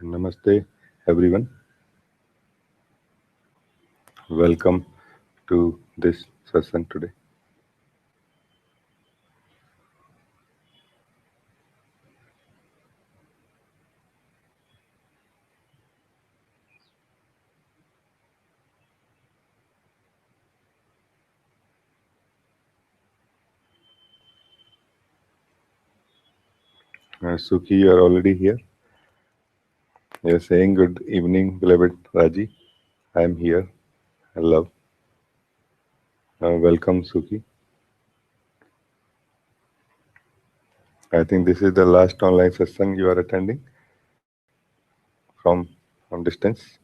Namaste, everyone. Welcome to this satsang today. Suki, you are already here. You are saying good evening, beloved Raji. I am here. I love. Welcome, Suki. I think this is the last online satsang you are attending from distance.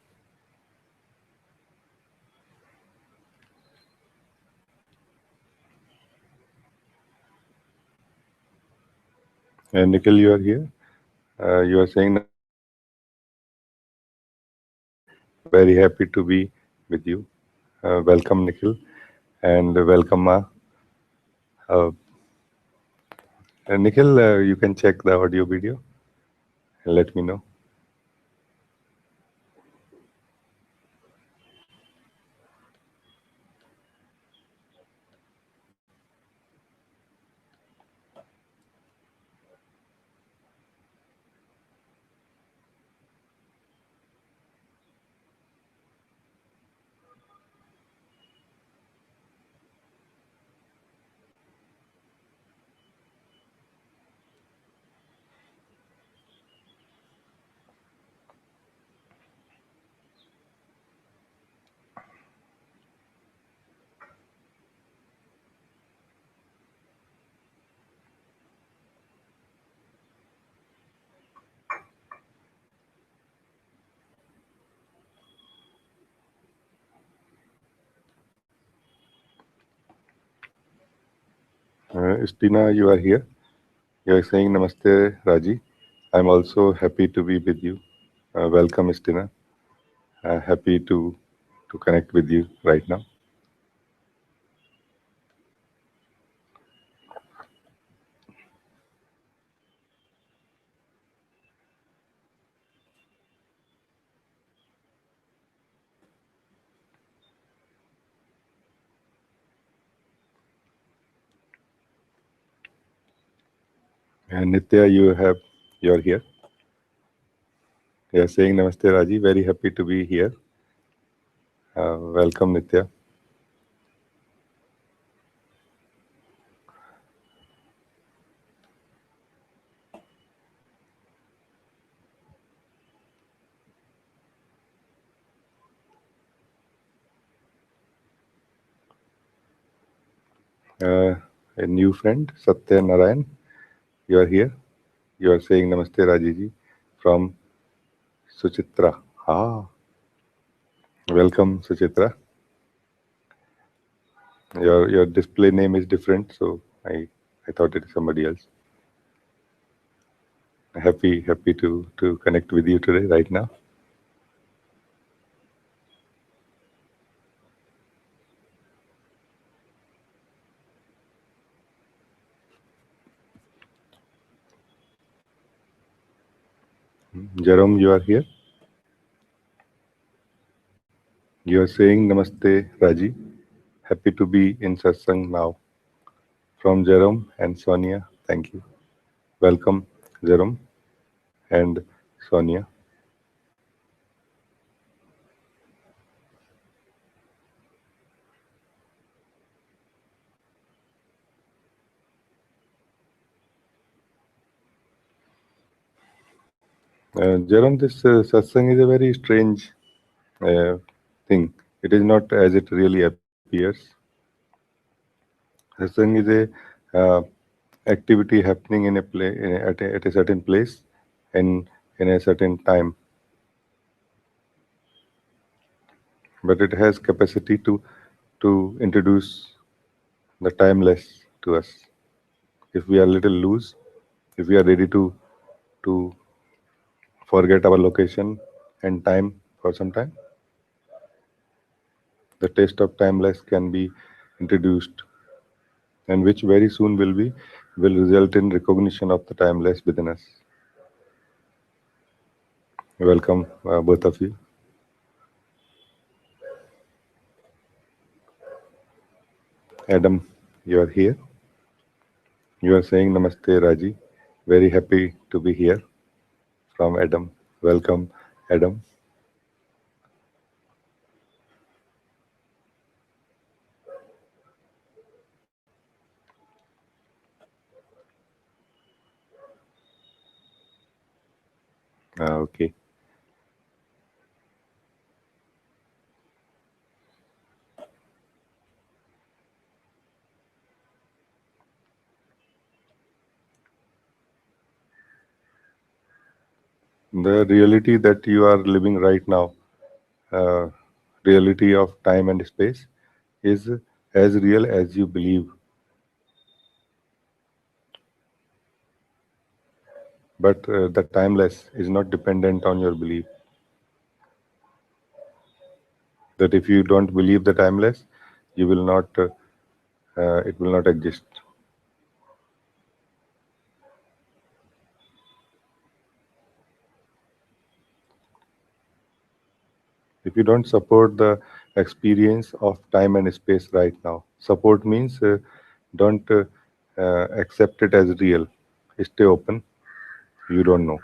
Nikhil, you are here. You are saying namaste, Raji. Very happy to be with you. Welcome, Nikhil, and welcome, Ma. Uh, Nikhil, you can check the audio video and let me know. Stina, you are here. You are saying namaste, Raji. I'm also happy to be with you. Welcome, Stina. Happy to connect with you right now. And Nitya, you're here. You are saying namaste, Raji. Very happy to be here. Welcome, Nitya. A new friend, Satya Narayan. You are here. You are saying namaste, Rajiji from Suchitra. Ah, welcome, Suchitra. Your display name is different, so I thought it is somebody else. Happy to connect with you today, right now. Jerome, you are here. You are saying namaste, Raji. Happy to be in satsang now. From Jerome and Sonia, thank you. Welcome, Jerome and Sonia. Jerome, this satsang is a very strange uh, thing. It is not as it really appears. Satsang is a activity happening in a at a certain place and in a certain time, but it has capacity to introduce the timeless to us. If we are little loose, if we are ready to forget our location and time for some time, the taste of timeless can be introduced, and which very soon will result in recognition of the timeless within us. Welcome, both of you. Adam, you are here. You are saying Namaste, Raji. Very happy to be here from Adam. Welcome, Adam. Okay. The reality that you are living right now, uh, reality of time and space, is as real as you believe. But the timeless is not dependent on your belief. That if you don't believe the timeless, you will not. It will not exist. If you don't support the experience of time and space right now, support means don't accept it as real. Stay open. You don't know.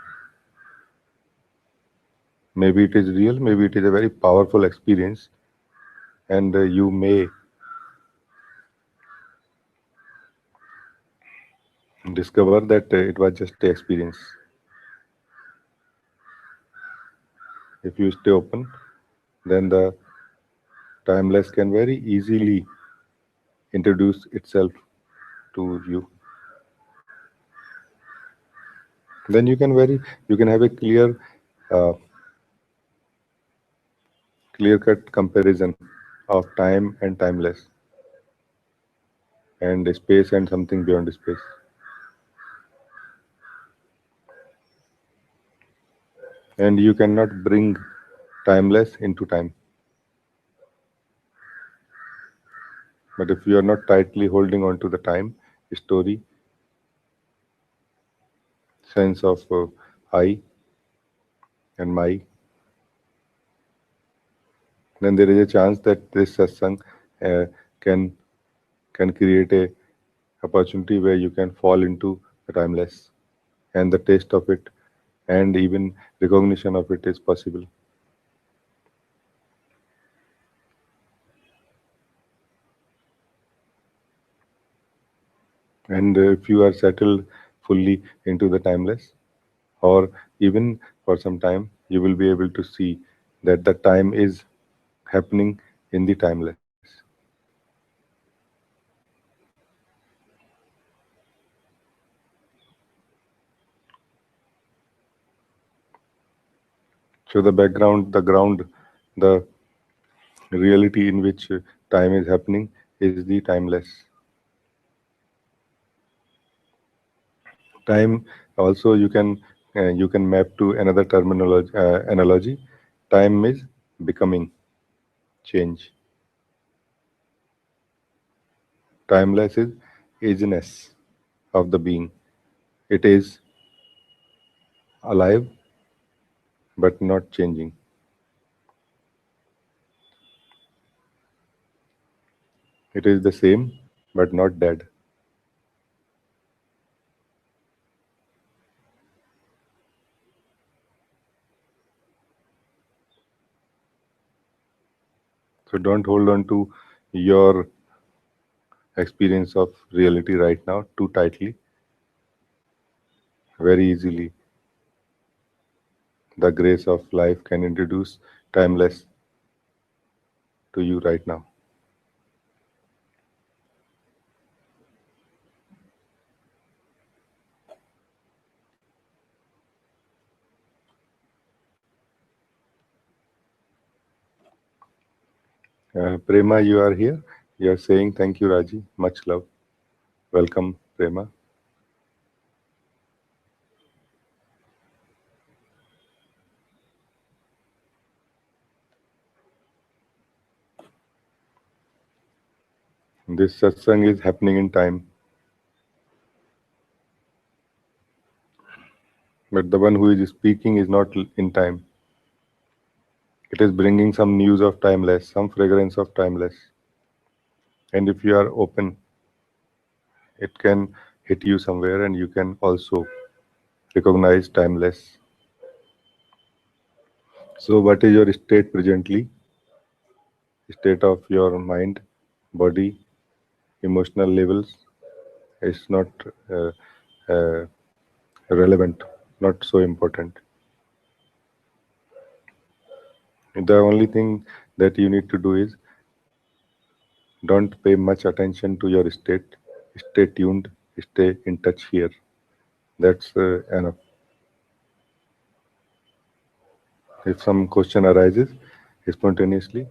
Maybe it is real. Maybe it is a very powerful experience, and you may discover that it was just an experience. If you stay open, then the timeless can very easily introduce itself to you. Then you can have a uh, clear cut comparison of time and timeless, and space and something beyond space. And you cannot bring timeless into time. But if you are not tightly holding on to the time, story, sense of I and my, then there is a chance that this satsang uh, can can create a opportunity where you can fall into the timeless, and the taste of it and even recognition of it is possible. And if you are settled fully into the timeless, or even for some time, you will be able to see that the time is happening in the timeless. So the background, the ground, the reality in which time is happening is the timeless. Time also you can map to another terminology analogy. Time is becoming, change. Timeless is ageness of the being. It is alive but not changing. It is the same but not dead. So don't hold on to your experience of reality right now too tightly. Very easily, the grace of life can introduce timeless to you right now. Prema, you are here. You are saying thank you, Raji. Much love. Welcome, Prema. This satsang is happening in time, but the one who is speaking is not in time. It is bringing some news of timeless, some fragrance of timeless. And if you are open, it can hit you somewhere, and you can also recognize timeless. So, what is your state presently? State of your mind, body, emotional levels is not uh, uh, relevant, not so important. The only thing that you need to do is don't pay much attention to your state. Stay tuned, stay in touch here. That's enough. If some question arises spontaneously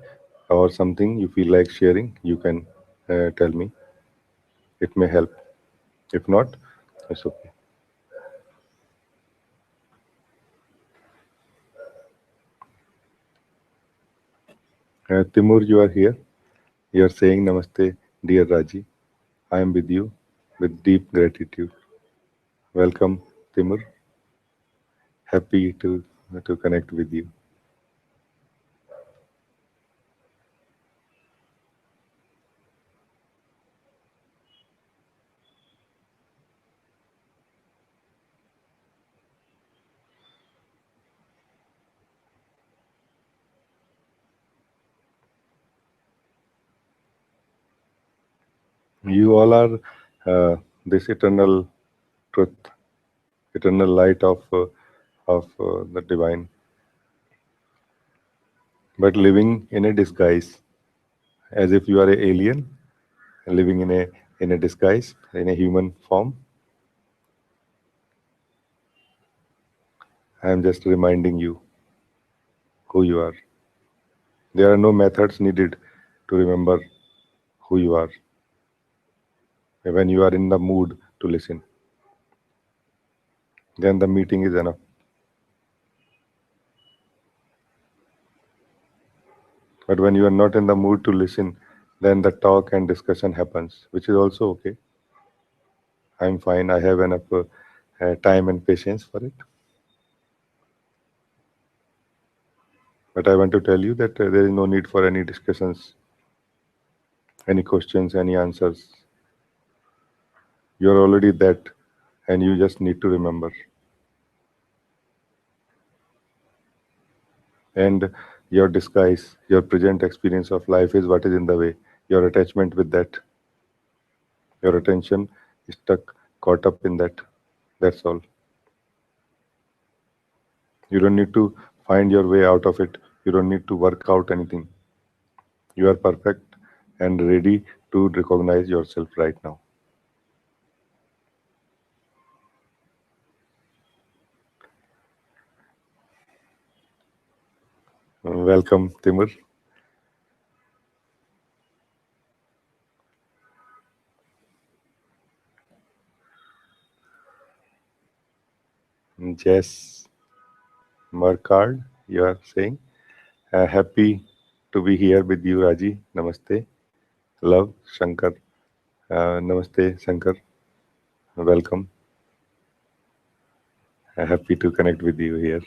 or something you feel like sharing, you can tell me. It may help. If not, it's okay. Timur, you are here. You are saying Namaste, dear Raji. I am with you with deep gratitude. Welcome, Timur. Happy to connect with you. You all are this eternal truth, eternal light of the divine, but living in a disguise, as if you are an alien living in a disguise, in a human form. I am just reminding you who you are. There are no methods needed to remember who you are. When you are in the mood to listen, then the meeting is enough. But when you are not in the mood to listen, then the talk and discussion happens, which is also okay. I'm fine. I have enough time and patience for it. But I want to tell you that there is no need for any discussions, any questions, any answers. You're already that, and you just need to remember. And your disguise, your present experience of life is what is in the way. Your attachment with that, your attention is stuck, caught up in that. That's all. You don't need to find your way out of it. You don't need to work out anything. You are perfect and ready to recognize yourself right now. Welcome, Timur. Jess Markard, you are saying. Happy to be here with you, Raji. Namaste. Love, Shankar. Namaste, Shankar. Welcome. Happy to connect with you here.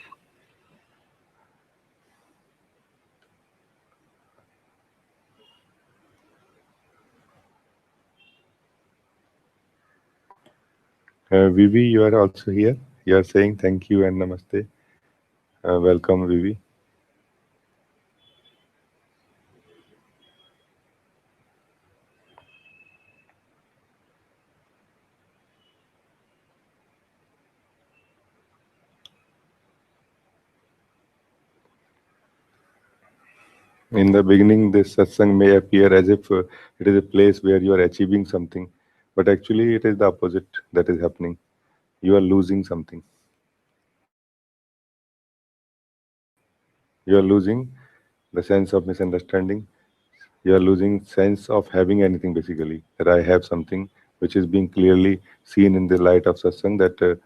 Vivi, you are also here. You are saying thank you and namaste. Welcome, Vivi. In the beginning, this satsang may appear as if it is a place where you are achieving something, but actually, it is the opposite that is happening. You are losing something. You are losing the sense of misunderstanding. You are losing sense of having anything basically. That I have something which is being clearly seen in the light of satsang that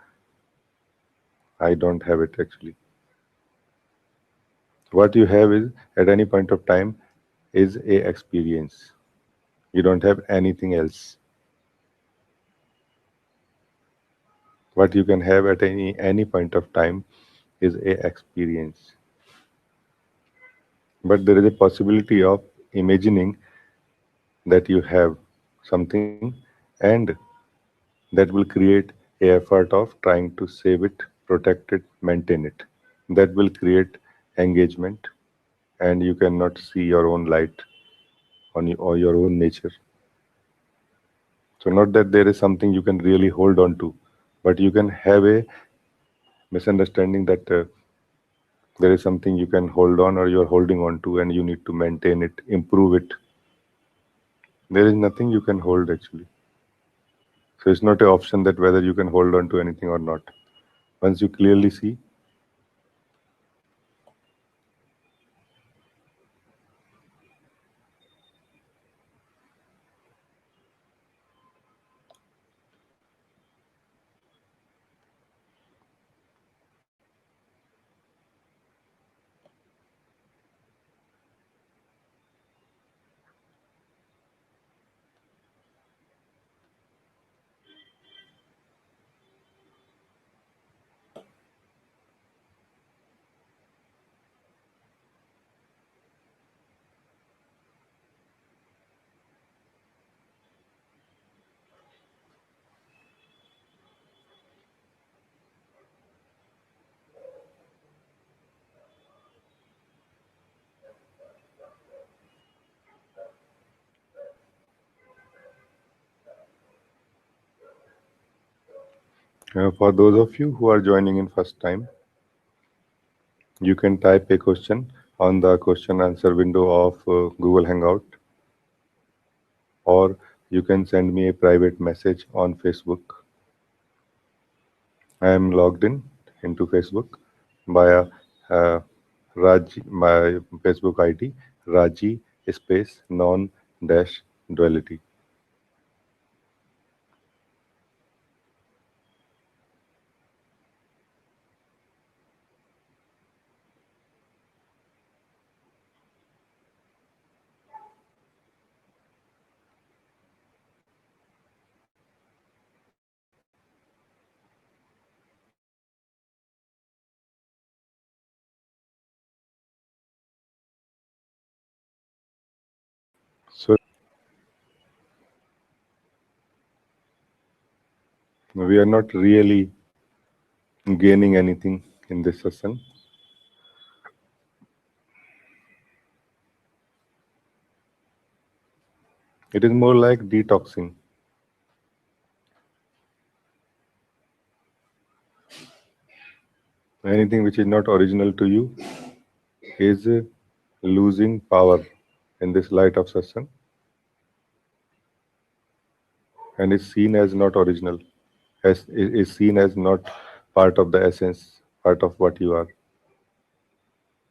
I don't have it actually. What you have is at any point of time is a experience. You don't have anything else. What you can have at any point of time is a experience. But there is a possibility of imagining that you have something, and that will create a effort of trying to save it, protect it, maintain it. That will create engagement, and you cannot see your own light or your own nature. So not that there is something you can really hold on to, but you can have a misunderstanding that there is something you can hold on or you're holding on to and you need to maintain it, improve it. There is nothing you can hold actually. So it's not an option that whether you can hold on to anything or not. Once you clearly see, for those of you who are joining in first time, you can type a question on the question answer window of Google Hangout, or you can send me a private message on Facebook. I am logged in into Facebook via uh, my Facebook ID, Rajee space non dash duality. So we are not really gaining anything in this session. It is more like detoxing. Anything which is not original to you is losing power in this light of session and is seen as not original, as is seen as not part of the essence, part of what you are.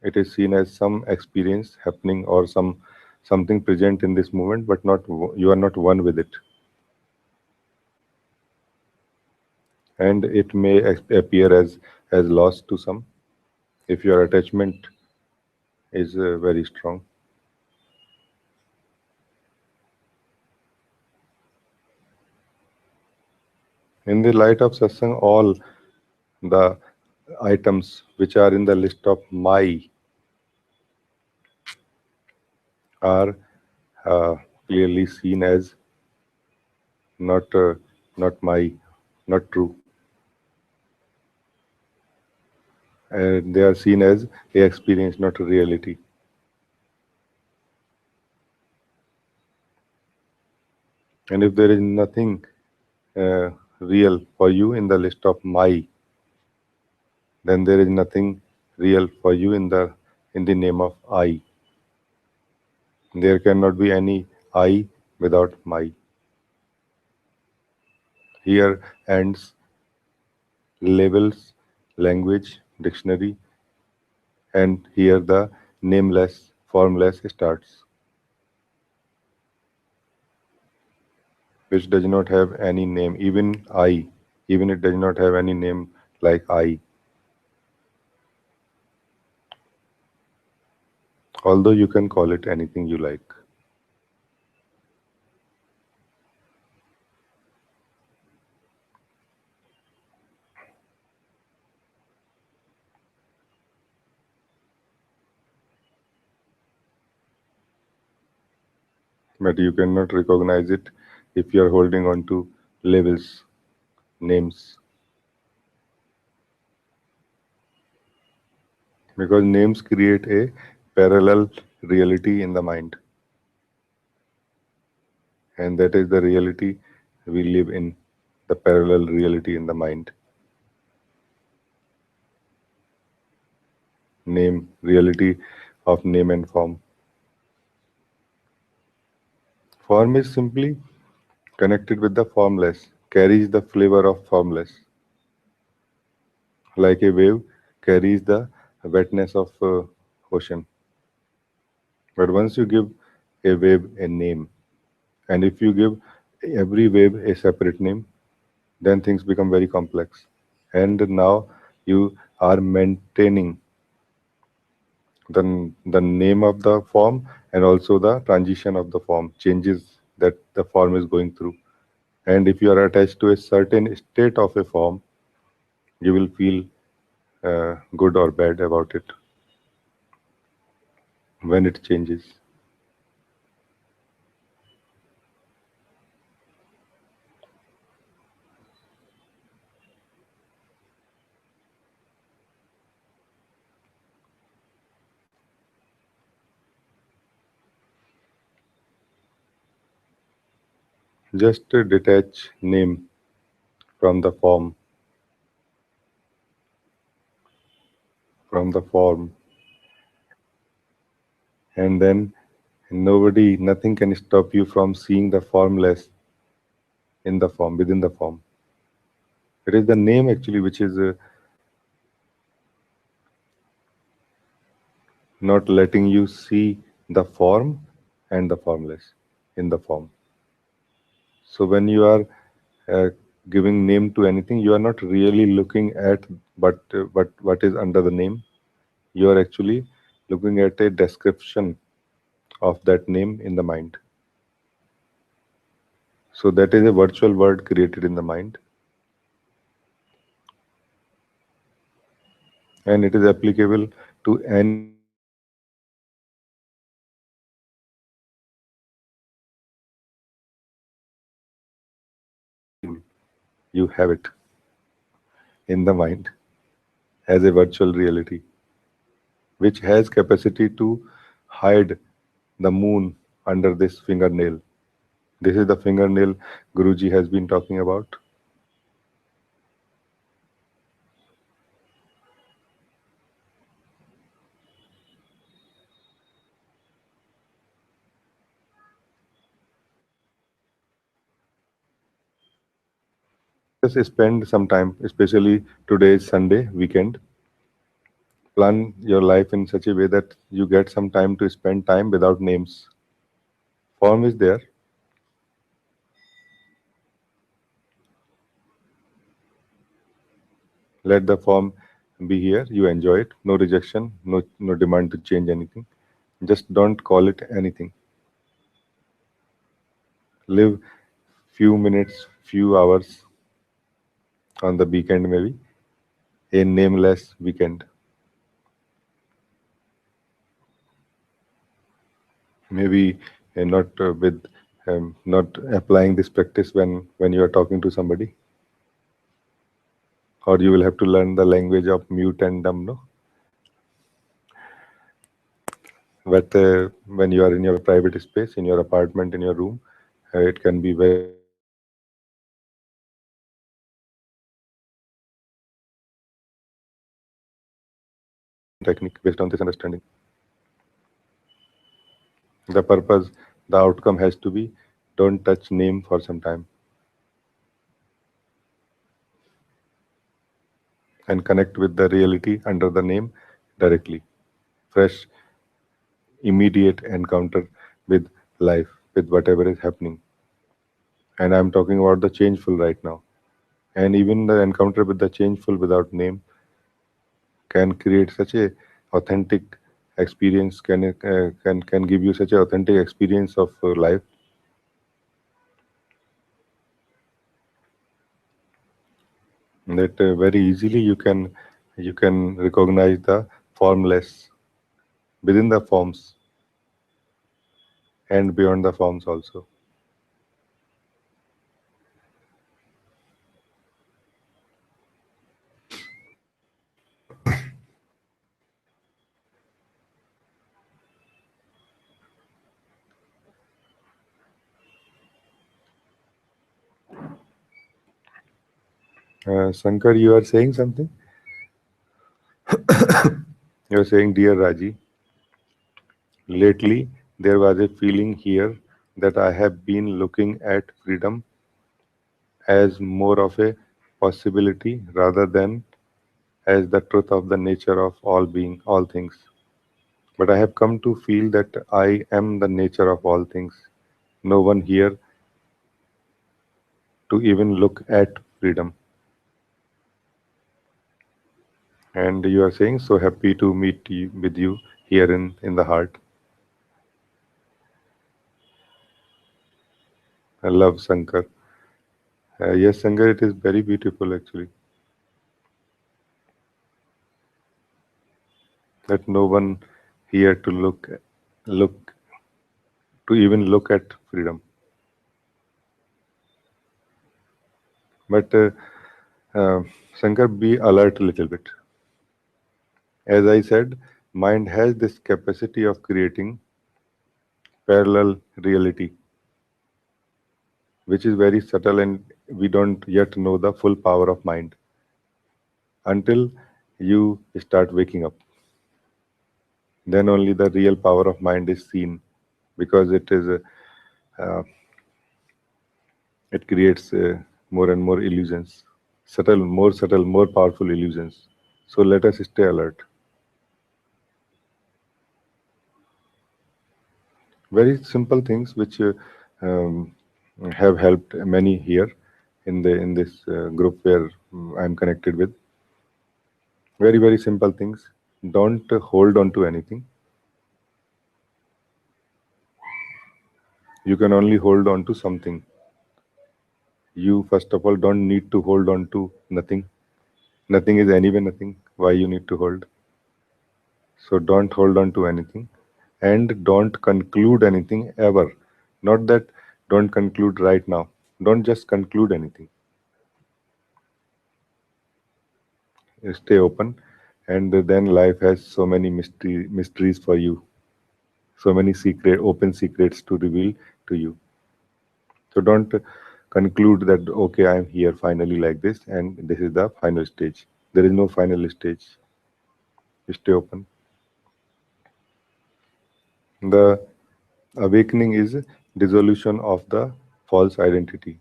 It is seen as some experience happening or something present in this moment, but not you are not one with it, and it may appear as loss to some if your attachment is very strong. In the light of satsang, all the items which are in the list of my are uh, clearly seen as not not my, not true, and they are seen as a experience, not a reality. And if there is nothing uh, real for you in the list of my, then there is nothing real for you in the name of I. There cannot be any I without my. Here ends labels, language, dictionary, and here the nameless, formless starts, which does not have any name. Even I, even it does not have any name like I, although you can call it anything you like. but you cannot recognize it if you are holding on to labels, names, because names create a parallel reality in the mind, and that is the reality we live in, the parallel reality in the mind. Name, reality of name and form. Form is simply connected with the formless, carries the flavor of formless, like a wave carries the wetness of ocean. But once you give a wave a name, and if you give every wave a separate name, then things become very complex. And now you are maintaining the name of the form and also the transition of the form, changes that the form is going through. And if you are attached to a certain state of a form, you will feel good or bad about it when it changes. Just detach name from the form, from the form, and then nothing can stop you from seeing the formless in the form, within the form. It is the name actually which is not letting you see the form and the formless in the form. So when you are uh, giving name to anything, you are not really looking at what is under the name. You are actually looking at a description of that name in the mind. So that is a virtual word created in the mind, and it is applicable to any name you want to give. You have it in the mind as a virtual reality, which has capacity to hide the moon under this fingernail. This is the fingernail Guruji has been talking about. Just spend some time, especially today's Sunday weekend. Plan your life in such a way that you get some time to spend time without names. Form is there. Let the form be here. You enjoy it. No rejection, no demand to change anything. Just don't call it anything. Live few minutes, few hours on the weekend, maybe a nameless weekend. Maybe not with not applying this practice when you are talking to somebody, or you will have to learn the language of mute and dumb, no? But when you are in your private space, in your apartment, in your room, it can be very effective. This is one technique based on this understanding. The purpose, the outcome has to be don't touch name for some time and connect with the reality under the name directly. Fresh, immediate encounter with life, with whatever is happening. And I'm talking about the changeful right now. And even the encounter with the changeful without name can create such a authentic experience, can give you such an authentic experience of life that very easily you can recognize the formless within the forms, and beyond the forms also. Shankar, you are saying something? You are saying, dear Raji, lately there was a feeling here that I have been looking at freedom as more of a possibility rather than as the truth of the nature of all being, all things. But I have come to feel that I am the nature of all things. No one here to even look at freedom. And you are saying, so happy to meet you, with you here in the heart. I love Shankar. Yes, Shankar, it is very beautiful actually. That no one here to look, to even look at freedom. But uh, Shankar, be alert a little bit. As I said, mind has this capacity of creating parallel reality, which is very subtle, and we don't yet know the full power of mind until you start waking up. Then only the real power of mind is seen, because uh, it creates more and more illusions, subtle, more powerful illusions. So let us stay alert. Very simple things which um, have helped many here in this group where I'm connected with. Very simple things. Don't hold on to anything. You can only hold on to something. You first of all don't need to hold on to nothing. Nothing is anyway nothing. Why you need to hold? So don't hold on to anything, and don't conclude anything ever. Not that don't conclude right now. Don't just conclude anything. Stay open, and then life has so many mysteries for you. So many open secrets to reveal to you. So don't conclude that okay, I'm here finally like this, and this is the final stage. There is no final stage. Stay open. The awakening is dissolution of the false identity,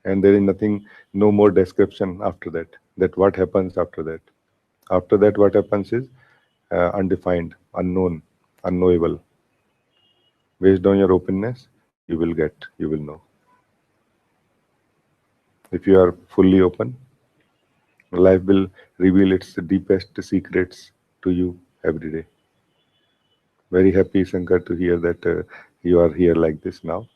and there is nothing, no more description after that. That what happens after that? After that, what happens is undefined, unknown, unknowable. Based on your openness, you will know. If you are fully open, life will reveal its deepest secrets to you every day. Very happy, Shankar, to hear that you are here like this now.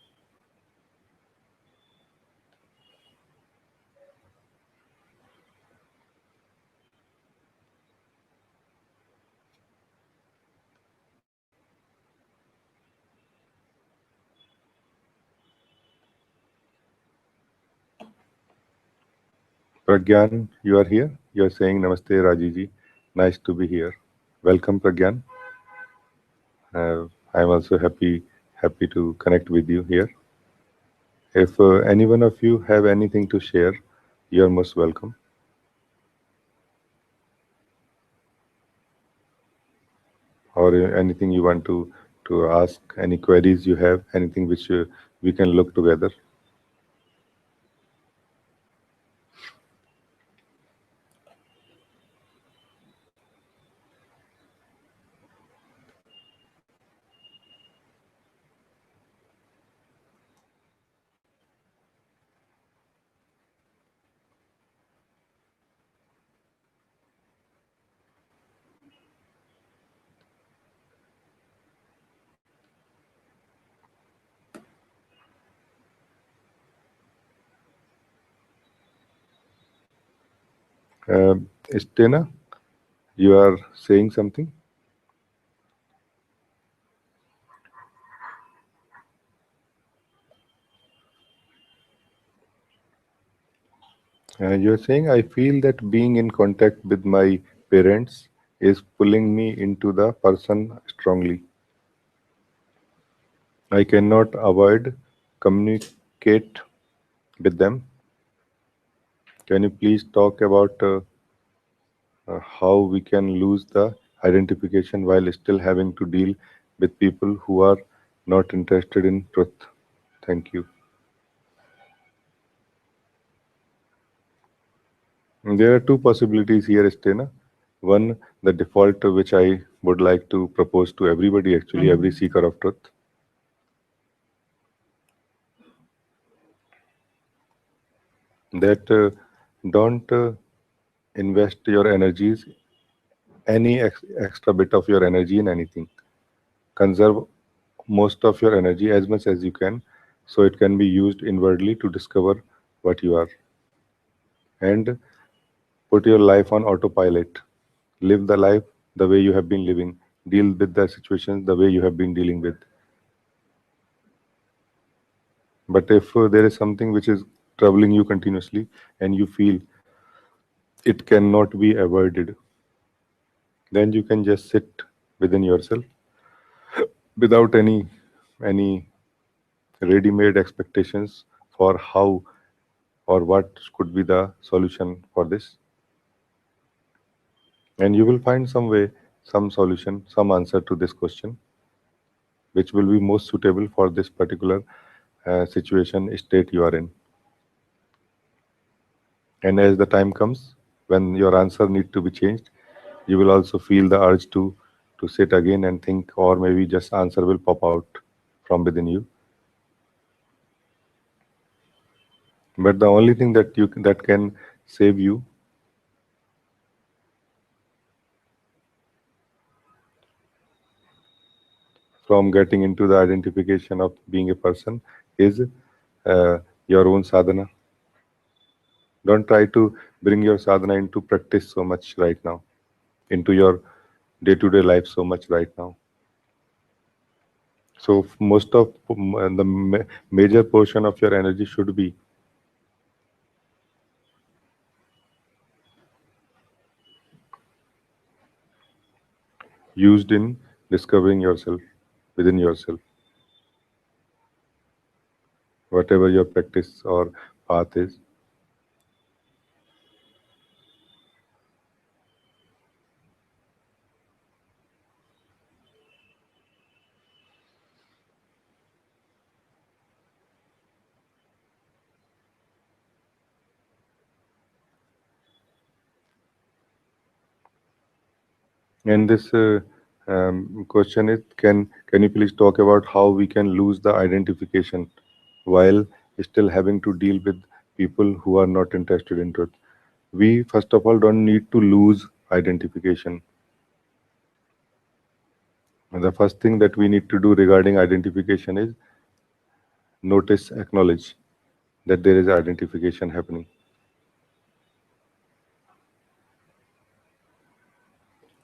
Pragyan, you are here. You are saying Namaste, Rajee. Nice to be here. Welcome, Pragyan. I'm also happy to connect with you here. If any one of you have anything to share, you are most welcome. Or anything you want to ask, any queries you have, anything which we can look together. Uh, Stena, you are saying something? You're saying I feel that being in contact with my parents is pulling me into the person strongly. I cannot avoid communicate with them. Can you please talk about how we can lose the identification while still having to deal with people who are not interested in truth? Thank you. There are two possibilities here, Stena. One, the default which I would like to propose to everybody, actually, every seeker of truth, that don't invest your energies, any extra bit of your energy in anything. Conserve most of your energy as much as you can so it can be used inwardly to discover what you are. And put your life on autopilot. Live the life the way you have been living. Deal with the situations the way you have been dealing with. But if there is something which is troubling you continuously and you feel it cannot be avoided, then you can just sit within yourself without any ready-made expectations for how or what could be the solution for this. And you will find some way, some solution, some answer to this question, which will be most suitable for this particular situation state you are in. And as the time comes when your answer need to be changed, you will also feel the urge to sit again and think, or maybe just answer will pop out from within you. But the only thing that can save you from getting into the identification of being a person is uh, your own sadhana. Don't try to bring your sadhana into practice so much right now, into your day-to-day life so much right now. So most of the major portion of your energy should be used in discovering yourself within yourself, whatever your practice or path is. And this question is, can you please talk about how we can lose the identification while still having to deal with people who are not interested in truth? We first of all don't need to lose identification. The first thing that we need to do regarding identification is notice, acknowledge that there is identification happening.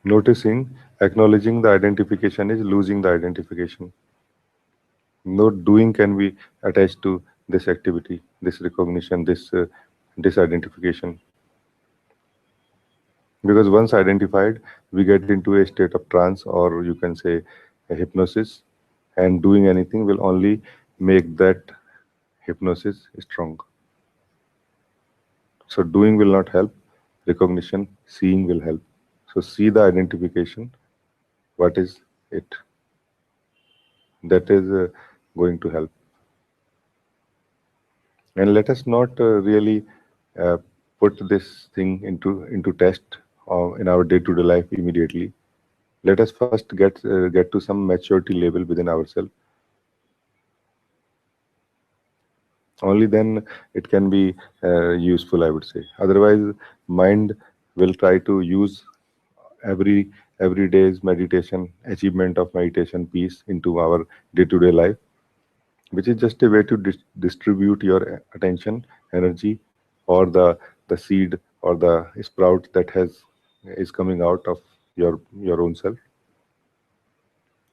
Noticing, acknowledging the identification is losing the identification. No doing can be attached to this activity, this recognition, this disidentification. Because once identified, we get into a state of trance, or you can say a hypnosis, and doing anything will only make that hypnosis strong. So doing will not help, recognition, seeing will help. So see the identification, what is it? That is going to help. And let us not really uh, put this thing into test in our day-to-day life immediately. Let us first get to some maturity level within ourselves. Only then it can be useful, I would say. Otherwise, mind will try to use every every day's meditation, achievement of meditation piece into our day-to-day life, which is just a way to distribute your attention, energy, or the seed or the sprout that has is coming out of your own self.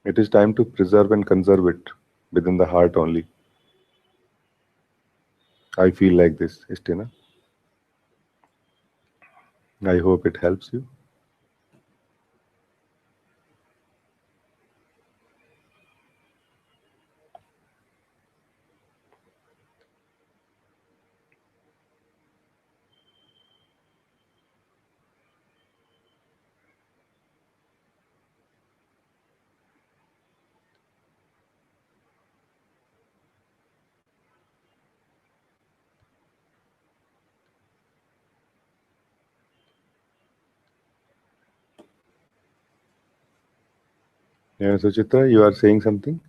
It is time to preserve and conserve it within the heart only. I feel like this, Istina. I hope it helps you. So, Chitra, you are saying something?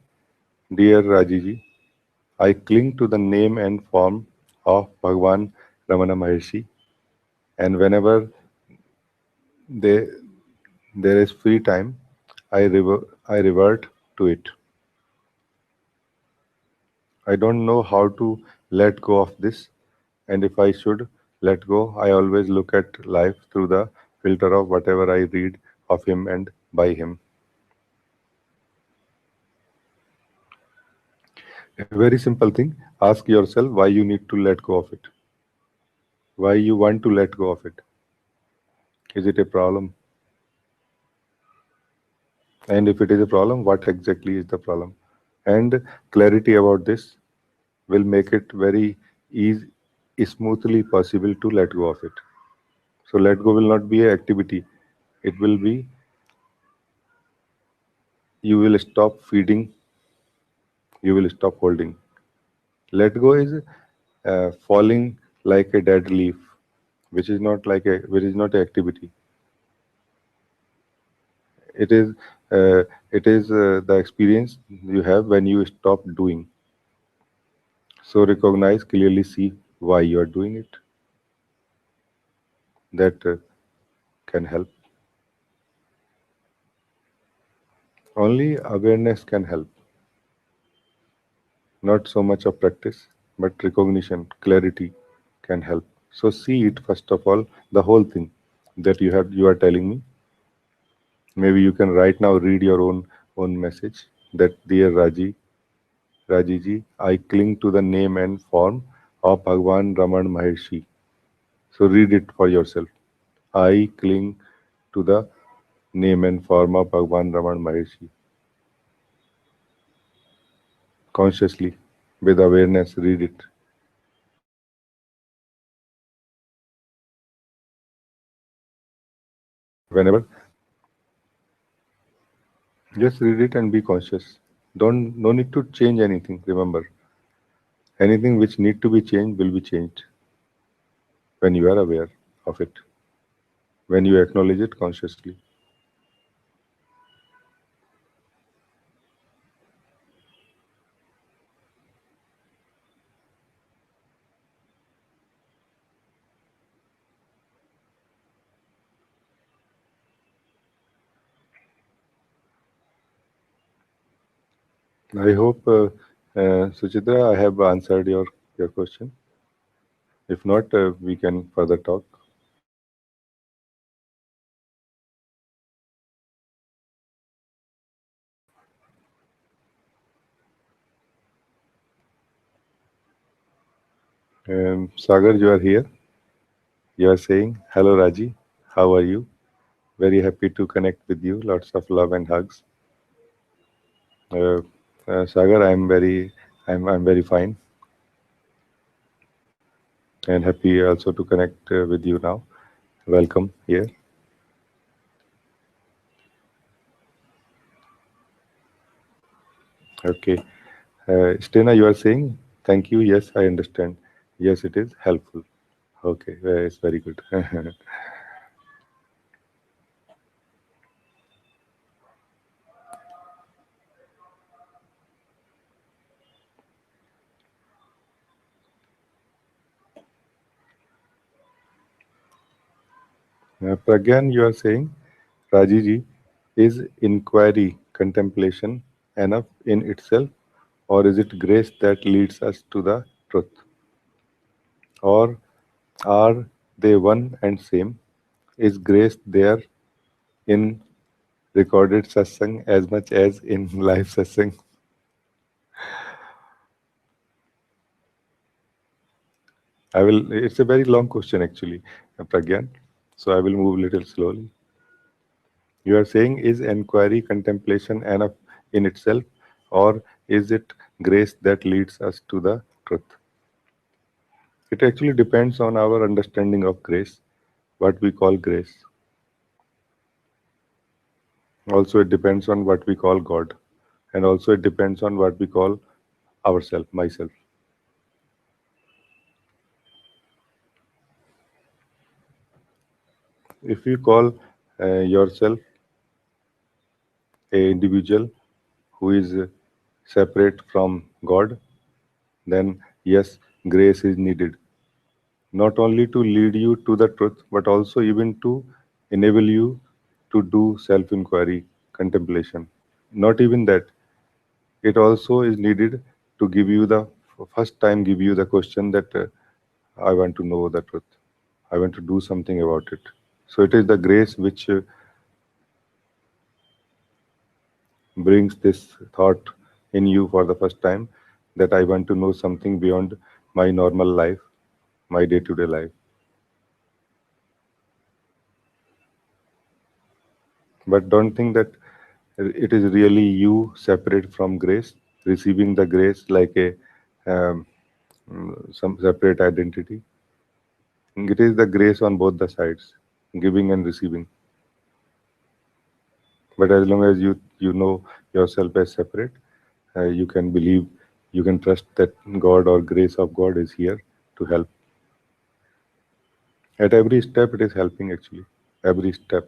Dear Rajiji, I cling to the name and form of Bhagwan Ramana Maharshi, and whenever they, there is free time, I revert to it. I don't know how to let go of this, and if I should let go, I always look at life through the filter of whatever I read of him and by him. A very simple thing, ask yourself why you need to let go of it, why you want to let go of it. Is it a problem? And if it is a problem, what exactly is the problem? And clarity about this will make it very easy, smoothly possible to let go of it. So let go will not be an activity. It will be you will stop feeding, you will stop holding. Let go is falling like a dead leaf, which is not an activity. It is the experience you have when you stop doing. So recognize clearly, see why you are doing it. That can help. Only awareness can help. Not so much of practice, but recognition, clarity can help. So see it first of all, the whole thing that you are telling me. Maybe you can right now read your own message that dear Rajiji, I cling to the name and form of Bhagwan Raman Maharshi. So read it for yourself. I cling to the name and form of Bhagwan Raman Maharshi. Consciously, with awareness, read it. Whenever, just read it and be conscious. Don't no need to change anything. Remember, anything which need to be changed will be changed when you are aware of it. When you acknowledge it consciously. I hope, Suchitra, I have answered your question. If not, we can further talk. Sagar, you are here. You are saying, "Hello, Raji. How are you? Very happy to connect with you. Lots of love and hugs." Uh, Sagar, I'm very fine and happy also to connect with you now. Welcome here. Okay. Stena, you are saying, "Thank you. Yes, I understand. Yes, it is helpful." Okay, it's very good. Pragyan, you are saying, Rajiji, is inquiry, contemplation enough in itself, or is it grace that leads us to the truth? Or are they one and same? Is grace there in recorded satsang as much as in live satsang? I will. It's a very long question actually, Pragyan. So I will move a little slowly. You are saying, is enquiry contemplation enough in itself, or is it grace that leads us to the truth? It actually depends on our understanding of grace, what we call grace. Also, it depends on what we call God. And also, it depends on what we call ourself, myself. If you call yourself a individual who is separate from God, then yes, grace is needed. Not only to lead you to the truth, but also even to enable you to do self inquiry, contemplation. Not even that, it also is needed to give you the first time, give you the question that I want to know the truth, I want to do something about it. So it is the grace which brings this thought in you for the first time, that I want to know something beyond my normal life, my day to day life. But don't think that it is really you separate from grace, receiving the grace like a um, some separate identity. It is the grace on both the sides, giving and receiving. But as long as you know yourself as separate, you can believe, you can trust that God or grace of God is here to help. At every step, it is helping actually. Every step.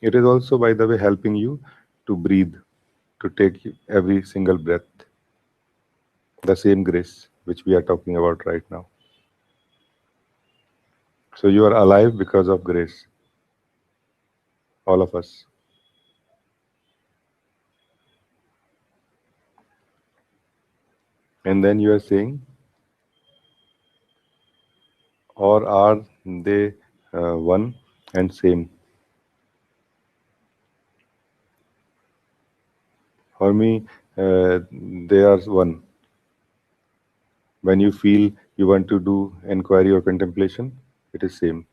It is also, by the way, helping you to breathe, to take every single breath. The same grace which we are talking about right now. So you are alive because of grace, all of us. And then you are saying, or are they one and same? For me, they are one. When you feel you want to do inquiry or contemplation, it is same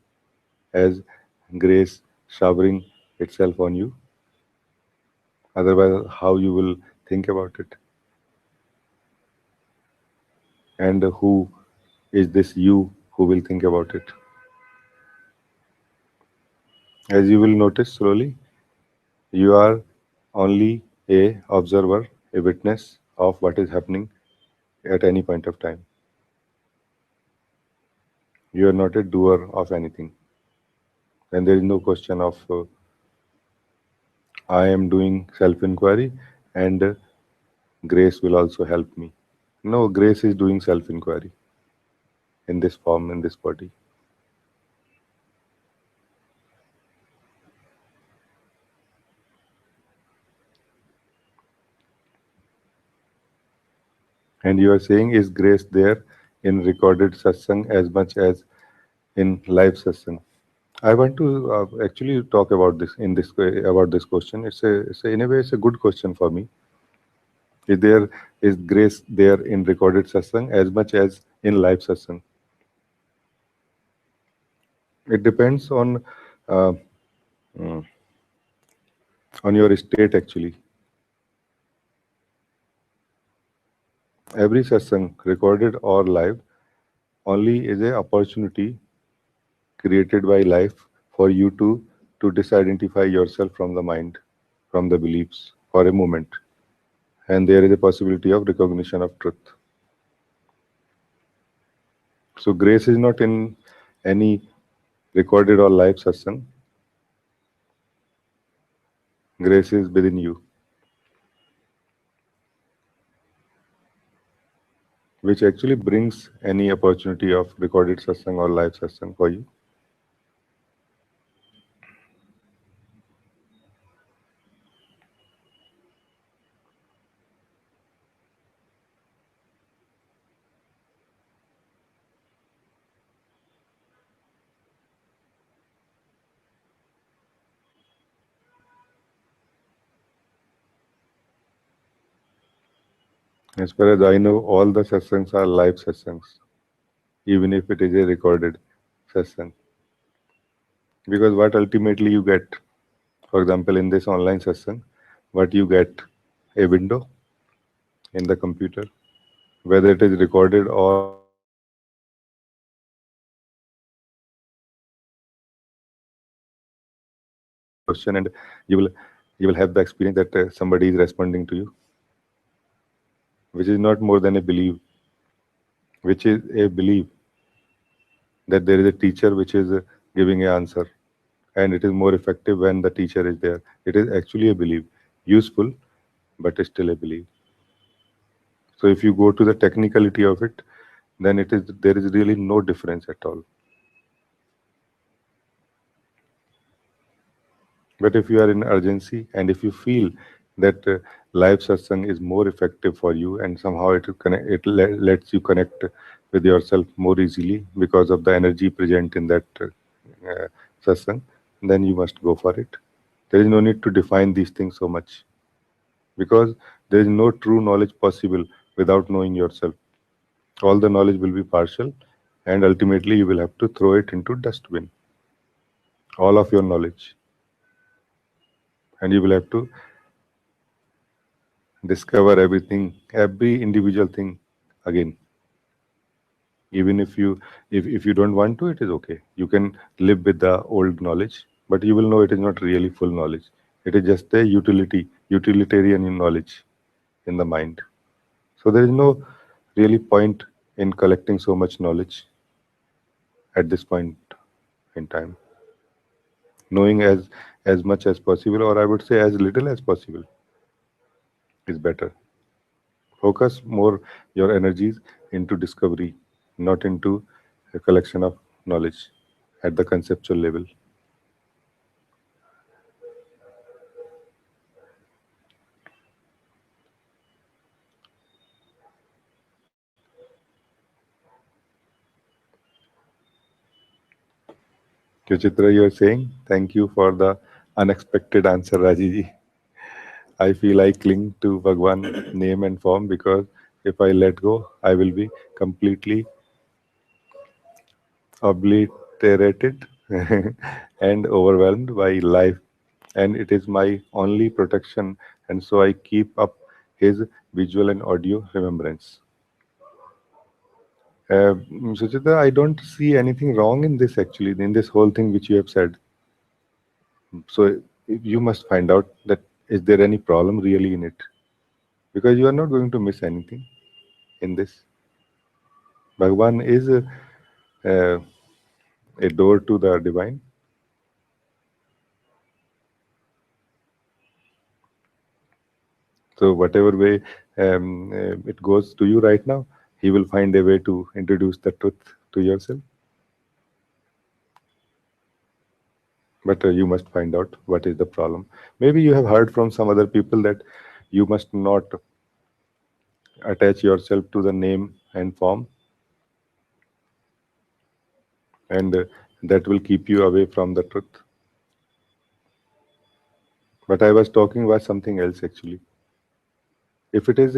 as grace showering itself on you. Otherwise, how you will think about it? And who is this you who will think about it? As you will notice slowly, you are only a observer, a witness of what is happening at any point of time. You are not a doer of anything. And there is no question of I am doing self inquiry and grace will also help me. No, grace is doing self inquiry in this form, in this body. And you are saying, is grace there in recorded satsang as much as in live satsang? I want to actually talk about this in this about this question. In a way it's a good question for me. Is grace there in recorded satsang as much as in live satsang? It depends uh, on your state actually. Every satsang, recorded or live, only is a opportunity created by life for you to disidentify yourself from the mind, from the beliefs for a moment, and there is a possibility of recognition of truth. So grace is not in any recorded or live satsang. Grace is within you, which actually brings any opportunity of recorded satsang or live satsang for you. As far as I know, all the satsangs are live satsangs, even if it is a recorded satsang. Because what ultimately you get, for example, in this online satsang, what you get, a window in the computer, whether it is recorded or you will ask a question and you will have the experience that somebody is responding to you, which is not more than a belief, which is a belief that there is a teacher which is giving an answer, and it is more effective when the teacher is there. It is actually a belief, useful, but still a belief. So if you go to the technicality of it, then it is there is really no difference at all. But if you are in urgency and if you feel that live satsang is more effective for you and somehow lets you connect with yourself more easily because of the energy present in that satsang, then you must go for it. There is no need to define these things so much because there is no true knowledge possible without knowing yourself. All the knowledge will be partial, and ultimately you will have to throw it into dustbin. All of your knowledge, and you will have to discover everything, every individual thing again. Even if you don't want to, it is okay. You can live with the old knowledge, but you will know it is not really full knowledge. It is just a utilitarian knowledge in the mind. So there is no really point in collecting so much knowledge at this point in time. Knowing as much as possible, or I would say as little as possible, is better. Focus more your energies into discovery, not into a collection of knowledge at the conceptual level. Chitra, you are saying thank you for the unexpected answer, Rajiji. I feel I cling to Bhagwan name and form because if I let go, I will be completely obliterated and overwhelmed by life. And it is my only protection, and so I keep up his visual and audio remembrance. Suchita, I don't see anything wrong in this actually, in this whole thing which you have said. So you must find out that is there any problem really in it? Because you are not going to miss anything in this. Bhagwan is uh, a door to the divine. So whatever way it goes to you right now, he will find a way to introduce the truth to yourself. But you must find out what is the problem. Maybe you have heard from some other people that you must not attach yourself to the name and form, and that will keep you away from the truth. But I was talking about something else actually. If it is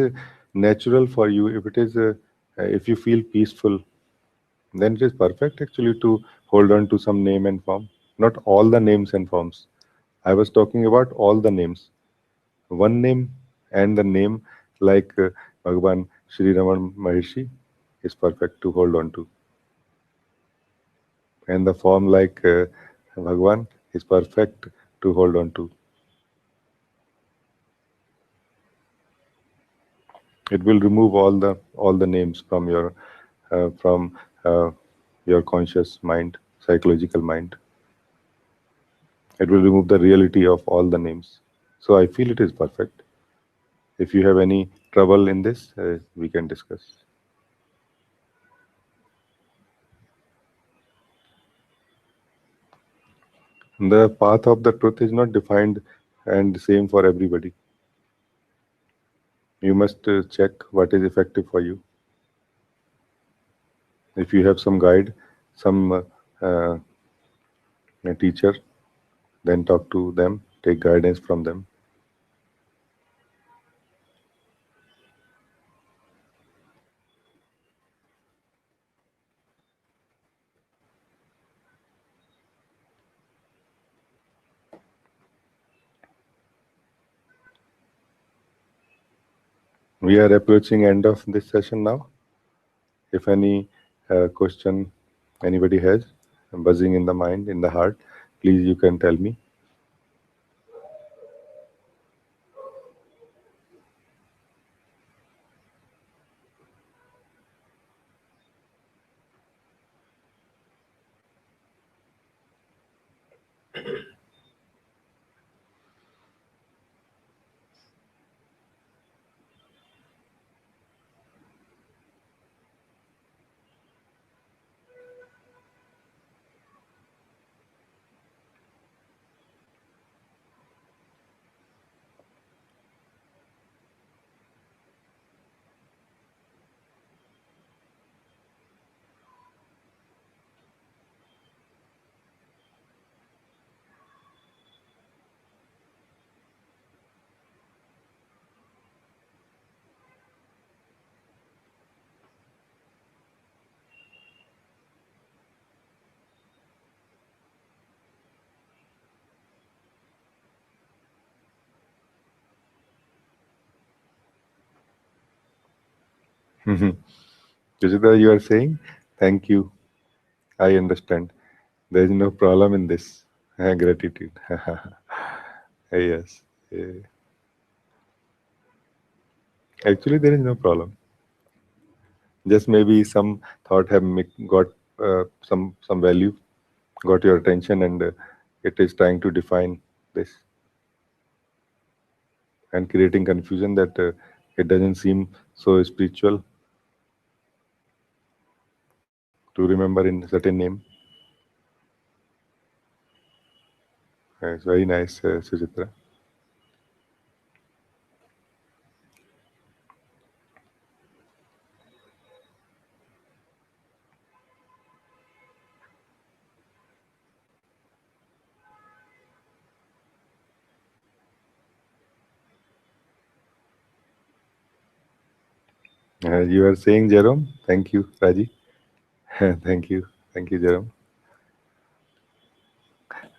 natural for you, if it is if you feel peaceful, then it is perfect actually to hold on to some name and form. Not all the names and forms. I was talking about all the names. One name and the name like Bhagavan Sri Raman Maharshi is perfect to hold on to. And the form like Bhagavan is perfect to hold on to. It will remove all the names from your conscious mind, psychological mind. It will remove the reality of all the names. So I feel it is perfect. If you have any trouble in this, we can discuss. The path of the truth is not defined and same for everybody. You must check what is effective for you. If you have some guide, some uh, a teacher, then talk to them, take guidance from them. We are approaching end of this session now. If any question anybody has buzzing in the mind, in the heart, please you can tell me. Suchitra, you are saying thank you. I understand. There is no problem in this. Gratitude. Yes. Eh, Actually, there is no problem. Just maybe some thought have got some value, got your attention, and it is trying to define this and creating confusion that it doesn't seem so spiritual to remember in certain name. It's very nice, Suchitra. You are saying, Jerome. Thank you, Raji. Thank you, Jerome.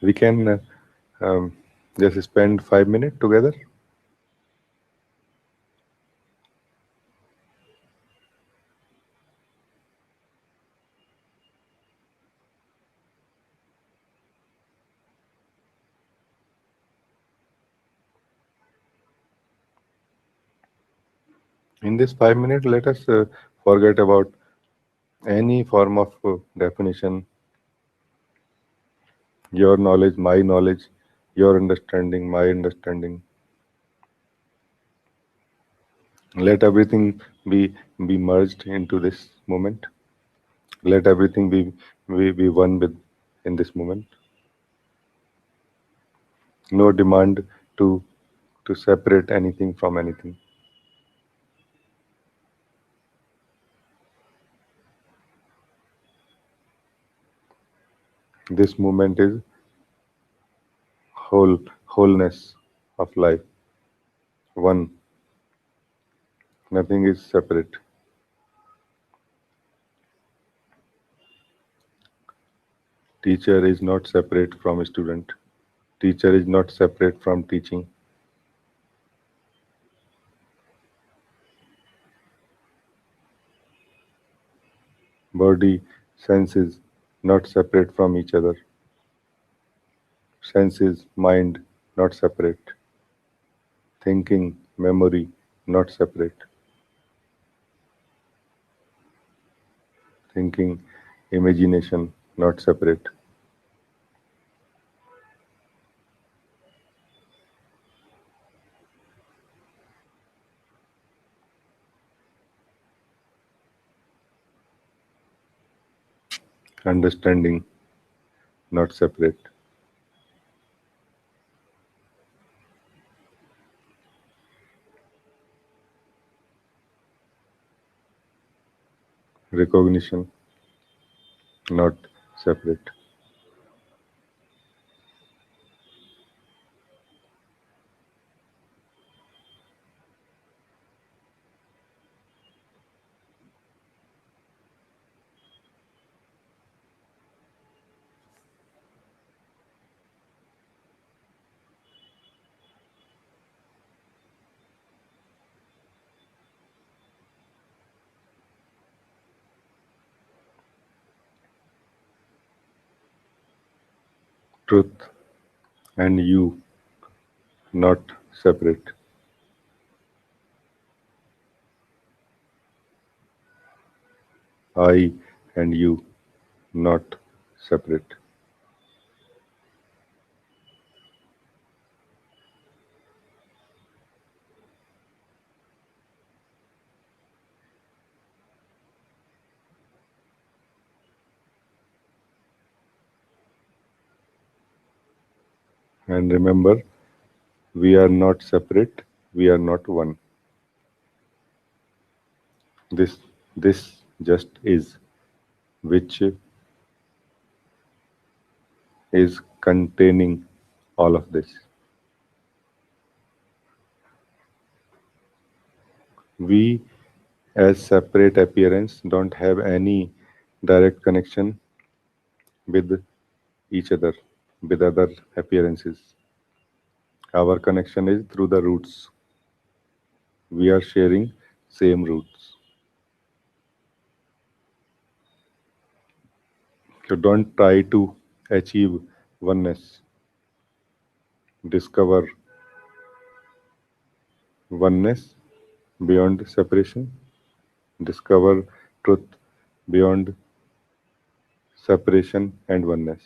We can just spend 5 minutes together. In this 5 minutes, let us forget about any form of definition, your knowledge, my knowledge, your understanding, my understanding. Let everything be merged into this moment. Let everything be one with in this moment. No demand to separate anything from anything. This moment is wholeness of life. One. Nothing is separate. Teacher is not separate from student. Teacher is not separate from teaching. Body, senses, not separate from each other. Senses, mind, not separate. Thinking, memory, not separate. Thinking, imagination, not separate. Understanding, not separate. Recognition, not separate. truth and you, not separate. I and you, not separate. And remember, we are not separate, we are not one. This this just is, which is containing all of this. We as separate appearance don't have any direct connection with each other, with other appearances. Our connection is through the roots. We are sharing same roots. So don't try to achieve oneness. Discover oneness beyond separation. Discover truth beyond separation and oneness.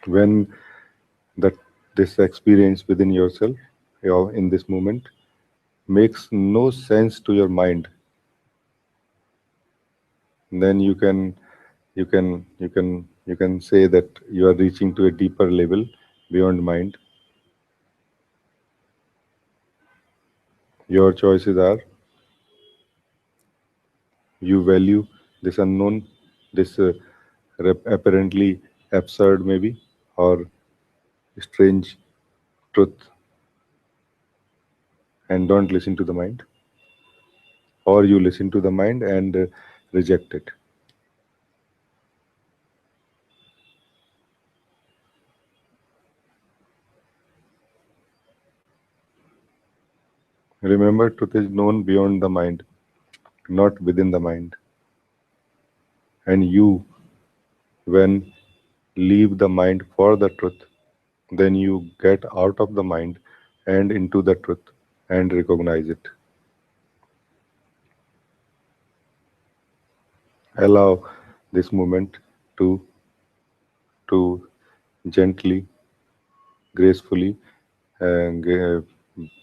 When that this experience within yourself, in this moment, makes no sense to your mind, then you can say that you are reaching to a deeper level beyond mind. Your choices are: you value this unknown, this apparently absurd maybe, or strange truth, and don't listen to the mind, or you listen to the mind and reject it. Remember, truth is known beyond the mind, not within the mind. And you, when leave the mind for the truth, then you get out of the mind and into the truth and recognize it. Allow this moment to to gently, gracefully, and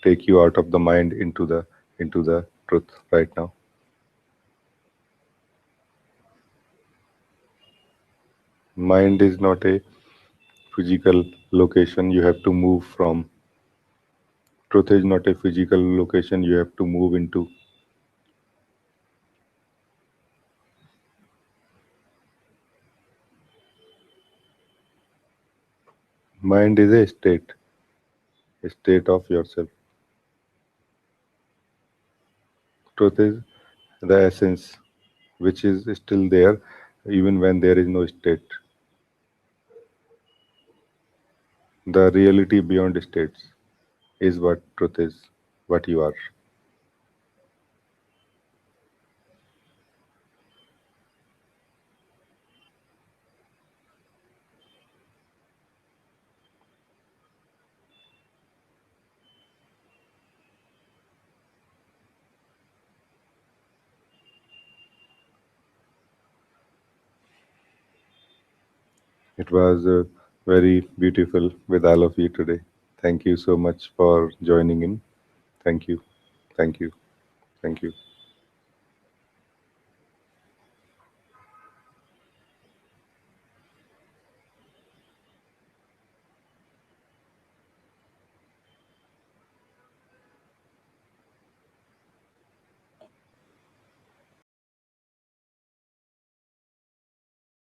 take you out of the mind into the truth right now. Mind is not a physical location you have to move from. Truth is not a physical location you have to move into. Mind is a state of yourself. Truth is the essence, which is still there even when there is no state. The reality beyond states is what truth is, what you are. It was very beautiful with all of you today. Thank you so much for joining in. Thank you. Thank you. Thank you.